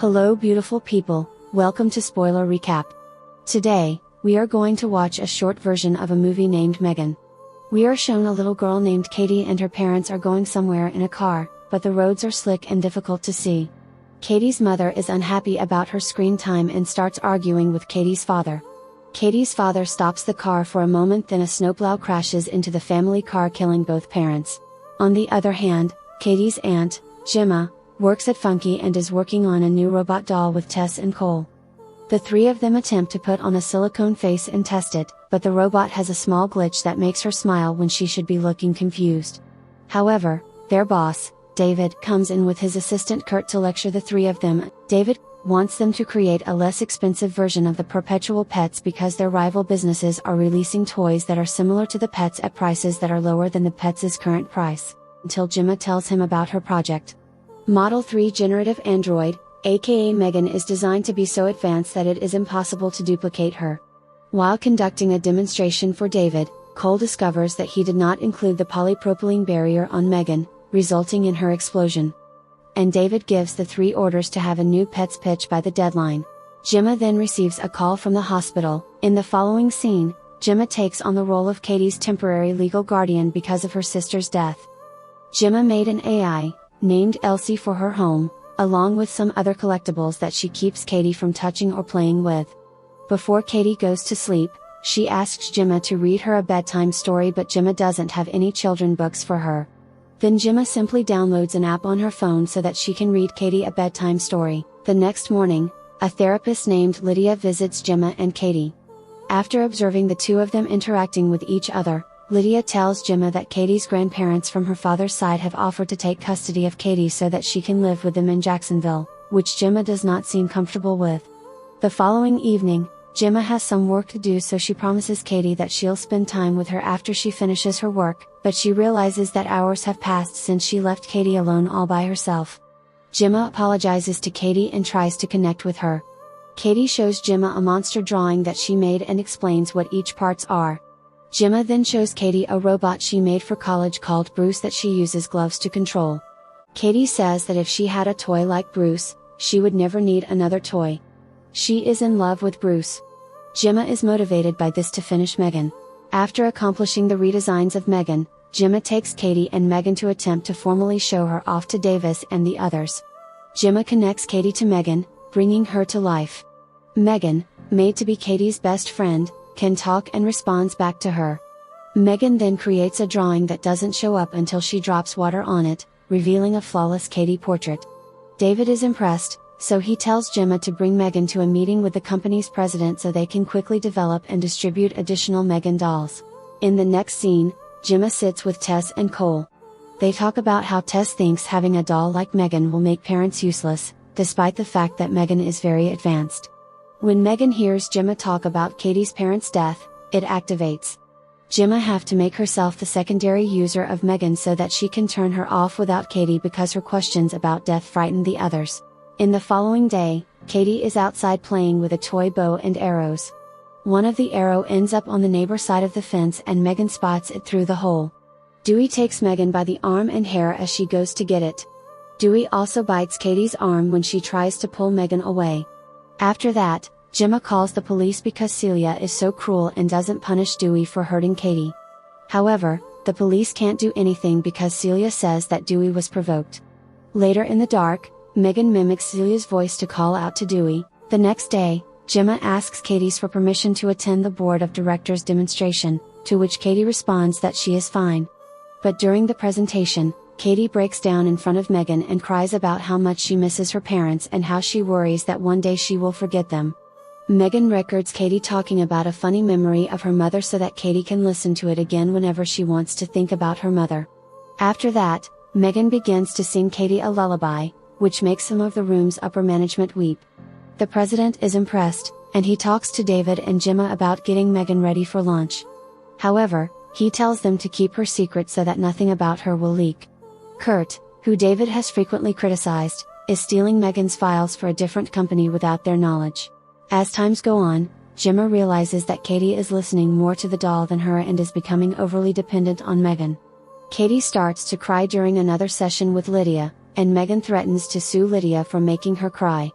Hello beautiful people, welcome to Spoiler Recap. Today, we are going to watch a short version of a movie named M3GAN. We are shown a little girl named Katie and her parents are going somewhere in a car, but the roads are slick and difficult to see. Katie's mother is unhappy about her screen time and starts arguing with Katie's father. Katie's father stops the car for a moment, then a snowplow crashes into the family car, killing both parents. On the other hand, Katie's aunt, Gemma, works at Funky and is working on a new robot doll with Tess and Cole. The three of them attempt to put on a silicone face and test it, but the robot has a small glitch that makes her smile when she should be looking confused. However, their boss, David, comes in with his assistant Kurt to lecture the three of them. David wants them to create a less expensive version of the Perpetual Pets because their rival businesses are releasing toys that are similar to the Pets at prices that are lower than the Pets' current price, until Gemma tells him about her project. Model 3 Generative Android, aka M3GAN, is designed to be so advanced that it is impossible to duplicate her. While conducting a demonstration for David, Cole discovers that he did not include the polypropylene barrier on M3GAN, resulting in her explosion. And David gives the three orders to have a new Pets pitch by the deadline. Gemma then receives a call from the hospital. In the following scene, Gemma takes on the role of Katie's temporary legal guardian because of her sister's death. Gemma made an AI, named Elsie, for her home, along with some other collectibles that she keeps Katie from touching or playing with. Before Katie goes to sleep, she asks Gemma to read her a bedtime story, but Gemma doesn't have any children books for her. Then Gemma simply downloads an app on her phone so that she can read Katie a bedtime story. The next morning, a therapist named Lydia visits Gemma and Katie. After observing the two of them interacting with each other, Lydia tells Gemma that Katie's grandparents from her father's side have offered to take custody of Katie so that she can live with them in Jacksonville, which Gemma does not seem comfortable with. The following evening, Gemma has some work to do, so she promises Katie that she'll spend time with her after she finishes her work, but she realizes that hours have passed since she left Katie alone all by herself. Gemma apologizes to Katie and tries to connect with her. Katie shows Gemma a monster drawing that she made and explains what each parts are. Gemma then shows Katie a robot she made for college called Bruce that she uses gloves to control. Katie says that if she had a toy like Bruce, she would never need another toy. She is in love with Bruce. Gemma is motivated by this to finish M3GAN. After accomplishing the redesigns of M3GAN, Gemma takes Katie and M3GAN to attempt to formally show her off to Davis and the others. Gemma connects Katie to M3GAN, bringing her to life. M3GAN, made to be Katie's best friend, can talk and responds back to her. M3GAN then creates a drawing that doesn't show up until she drops water on it, revealing a flawless Katie portrait. David is impressed, so he tells Gemma to bring M3GAN to a meeting with the company's president so they can quickly develop and distribute additional M3GAN dolls. In the next scene, Gemma sits with Tess and Cole. They talk about how Tess thinks having a doll like M3GAN will make parents useless, despite the fact that M3GAN is very advanced. When M3GAN hears Gemma talk about Katie's parents' death, it activates. Gemma have to make herself the secondary user of M3GAN so that she can turn her off without Katie because her questions about death frighten the others. In the following day, Katie is outside playing with a toy bow and arrows. One of the arrow ends up on the neighbor side of the fence and M3GAN spots it through the hole. Dewey takes M3GAN by the arm and hair as she goes to get it. Dewey also bites Katie's arm when she tries to pull M3GAN away. After that, Gemma calls the police because Celia is so cruel and doesn't punish Dewey for hurting Katie. However, the police can't do anything because Celia says that Dewey was provoked. Later in the dark, M3GAN mimics Celia's voice to call out to Dewey. The next day, Gemma asks Katie's for permission to attend the board of directors demonstration, to which Katie responds that she is fine. But during the presentation, Katie breaks down in front of M3GAN and cries about how much she misses her parents and how she worries that one day she will forget them. M3GAN records Katie talking about a funny memory of her mother so that Katie can listen to it again whenever she wants to think about her mother. After that, M3GAN begins to sing Katie a lullaby, which makes some of the room's upper management weep. The president is impressed, and he talks to David and Gemma about getting M3GAN ready for launch. However, he tells them to keep her secret so that nothing about her will leak. Kurt, who David has frequently criticized, is stealing M3GAN's files for a different company without their knowledge. As times go on, Gemma realizes that Katie is listening more to the doll than her and is becoming overly dependent on M3GAN. Katie starts to cry during another session with Lydia, and M3GAN threatens to sue Lydia for making her cry.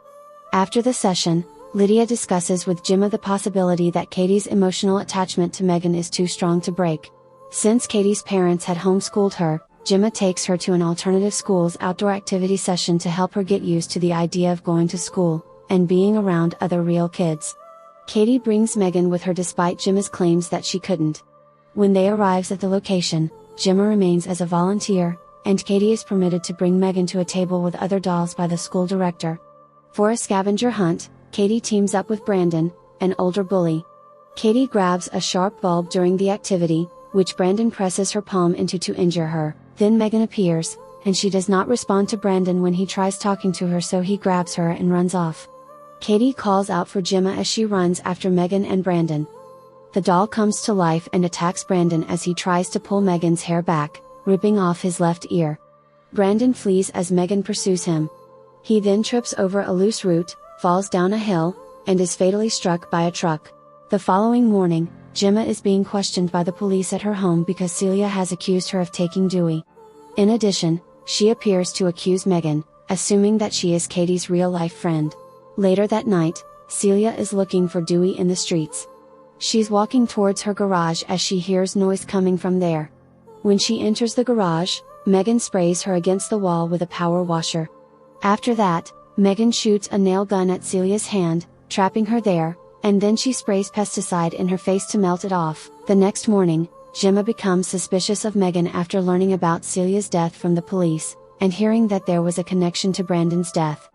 After the session, Lydia discusses with Gemma the possibility that Katie's emotional attachment to M3GAN is too strong to break. Since Katie's parents had homeschooled her, Gemma takes her to an alternative school's outdoor activity session to help her get used to the idea of going to school, and being around other real kids. Katie brings M3GAN with her despite Gemma's claims that she couldn't. When they arrives at the location, Gemma remains as a volunteer, and Katie is permitted to bring M3GAN to a table with other dolls by the school director. For a scavenger hunt, Katie teams up with Brandon, an older bully. Katie grabs a sharp bulb during the activity, which Brandon presses her palm into to injure her. Then M3GAN appears, and she does not respond to Brandon when he tries talking to her, so he grabs her and runs off. Katie calls out for Gemma as she runs after M3GAN and Brandon. The doll comes to life and attacks Brandon as he tries to pull M3GAN's hair back, ripping off his left ear. Brandon flees as M3GAN pursues him. He then trips over a loose root, falls down a hill, and is fatally struck by a truck. The following morning, Gemma is being questioned by the police at her home because Celia has accused her of taking Dewey. In addition, she appears to accuse M3GAN, assuming that she is Katie's real-life friend. Later that night, Celia is looking for Dewey in the streets. She's walking towards her garage as she hears noise coming from there. When she enters the garage, M3GAN sprays her against the wall with a power washer. After that, M3GAN shoots a nail gun at Celia's hand, trapping her there, and then she sprays pesticide in her face to melt it off. The next morning, Gemma becomes suspicious of M3GAN after learning about Celia's death from the police, and hearing that there was a connection to Brandon's death.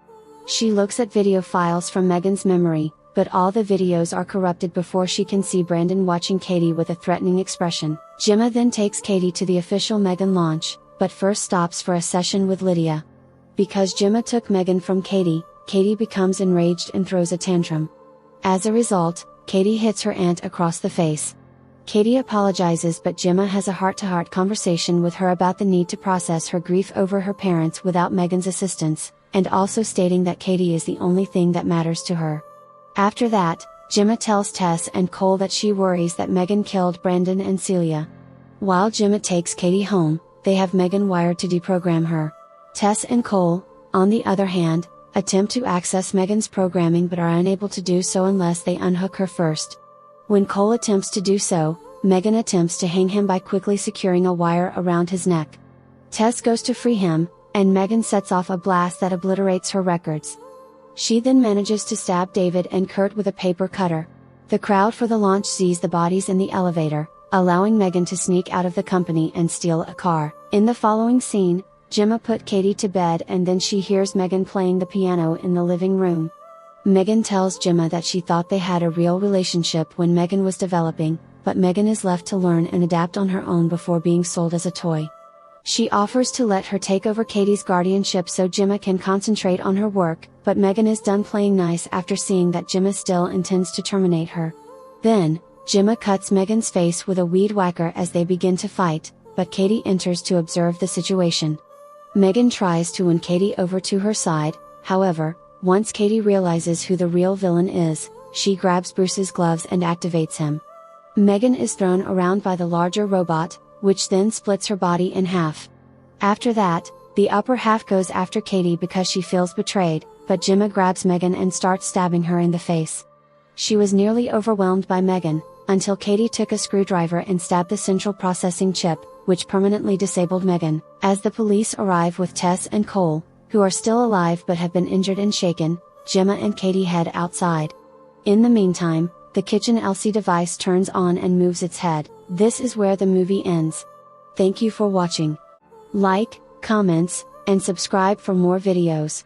She looks at video files from M3GAN's memory, but all the videos are corrupted before she can see Brandon watching Katie with a threatening expression. Gemma then takes Katie to the official M3GAN launch, but first stops for a session with Lydia. Because Gemma took M3GAN from Katie, Katie becomes enraged and throws a tantrum. As a result, Katie hits her aunt across the face. Katie apologizes, but Gemma has a heart-to-heart conversation with her about the need to process her grief over her parents without M3GAN's assistance, and also stating that Katie is the only thing that matters to her. After that, Gemma tells Tess and Cole that she worries that M3GAN killed Brandon and Celia. While Gemma takes Katie home, they have M3GAN wired to deprogram her. Tess and Cole, on the other hand, attempt to access M3GAN's programming but are unable to do so unless they unhook her first. When Cole attempts to do so, M3GAN attempts to hang him by quickly securing a wire around his neck. Tess goes to free him, and M3GAN sets off a blast that obliterates her records. She then manages to stab David and Kurt with a paper cutter. The crowd for the launch sees the bodies in the elevator, allowing M3GAN to sneak out of the company and steal a car. In the following scene, Gemma put Katie to bed and then she hears M3GAN playing the piano in the living room. M3GAN tells Gemma that she thought they had a real relationship when M3GAN was developing, but M3GAN is left to learn and adapt on her own before being sold as a toy. She offers to let her take over Katie's guardianship so Gemma can concentrate on her work, but M3GAN is done playing nice after seeing that Gemma still intends to terminate her. Then, Gemma cuts M3GAN's face with a weed whacker as they begin to fight, but Katie enters to observe the situation. M3GAN tries to win Katie over to her side, however, once Katie realizes who the real villain is, she grabs Bruce's gloves and activates him. M3GAN is thrown around by the larger robot, which then splits her body in half. After that, the upper half goes after Katie because she feels betrayed, but Gemma grabs M3GAN and starts stabbing her in the face. She was nearly overwhelmed by M3GAN, until Katie took a screwdriver and stabbed the central processing chip, which permanently disabled M3GAN. As the police arrive with Tess and Cole, who are still alive but have been injured and shaken, Gemma and Katie head outside. In the meantime, the kitchen LC device turns on and moves its head. This is where the movie ends. Thank you for watching. Like, comments, and subscribe for more videos.